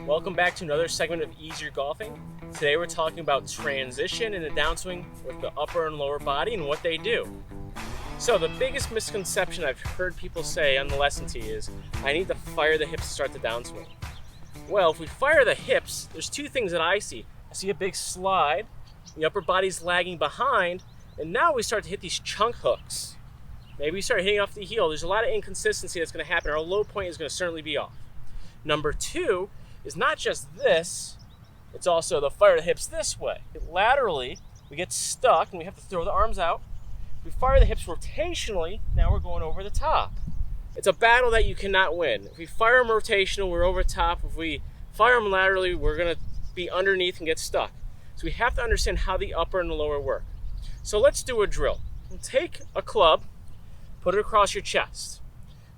Welcome back to another segment of Easier Golfing. Today we're talking about transition in the downswing with the upper and lower body and what they do. So the biggest misconception I've heard people say on the lesson tee is, I need to fire the hips to start the downswing. Well, if we fire the hips, there's two things that I see. I see a big slide, the upper body's lagging behind, and now we start to hit these chunk hooks. Maybe we start hitting off the heel. There's a lot of inconsistency that's going to happen. Our low point is going to certainly be off. Number two is not just this, it's also the fire the hips this way. Laterally, we get stuck and we have to throw the arms out. We fire the hips rotationally, now we're going over the top. It's a battle that you cannot win. If we fire them rotational, we're over top. If we fire them laterally, we're gonna be underneath and get stuck. So we have to understand how the upper and the lower work. So let's do a drill. We'll take a club, put it across your chest.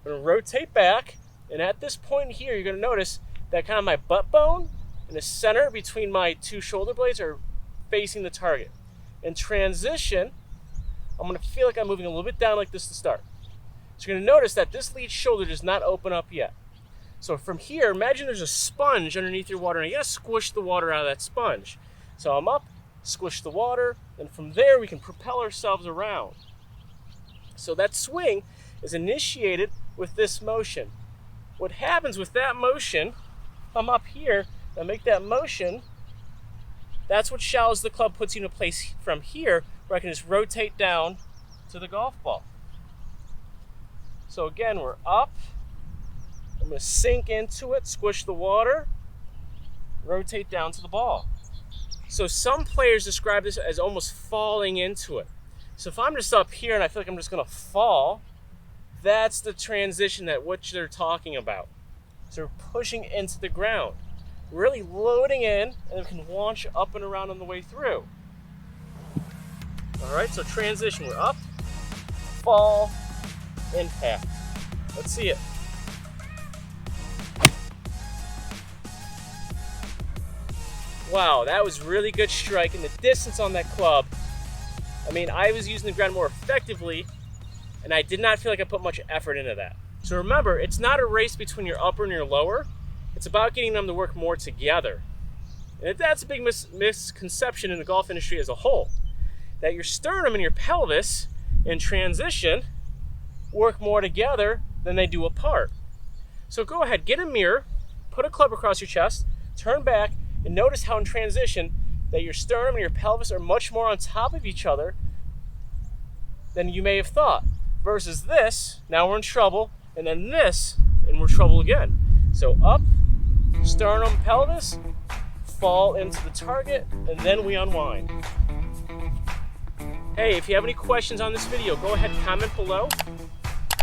I'm gonna rotate back, and at this point here, you're gonna notice that kind of my butt bone and the center between my two shoulder blades are facing the target. In transition, I'm going to feel like I'm moving a little bit down like this to start. So you're going to notice that this lead shoulder does not open up yet. So from here, imagine there's a sponge underneath your water and you got to squish the water out of that sponge. So I'm up, squish the water, and from there we can propel ourselves around. So that swing is initiated with this motion. What happens with that motion, I'm up here, I make that motion, that's what shallows the club, puts you in a place from here where I can just rotate down to the golf ball. So again, we're up, I'm going to sink into it, squish the water, rotate down to the ball. So some players describe this as almost falling into it. So if I'm just up here and I feel like I'm just going to fall, that's the transition that what they're talking about. So we're pushing into the ground, really loading in, and we can launch up and around on the way through. All right, so transition, we're up, fall, impact. Let's see it. Wow, that was really good strike, and the distance on that club, I mean, I was using the ground more effectively, and I did not feel like I put much effort into that. So remember, it's not a race between your upper and your lower. It's about getting them to work more together. And that's a big misconception in the golf industry as a whole, that your sternum and your pelvis in transition work more together than they do apart. So go ahead, get a mirror, put a club across your chest, turn back, and notice how in transition that your sternum and your pelvis are much more on top of each other than you may have thought. Versus this, now we're in trouble, and then this, and we're trouble again. So up, sternum, pelvis, fall into the target, and then we unwind. Hey, if you have any questions on this video, go ahead and comment below.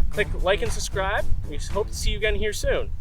Click like and subscribe. We hope to see you again here soon.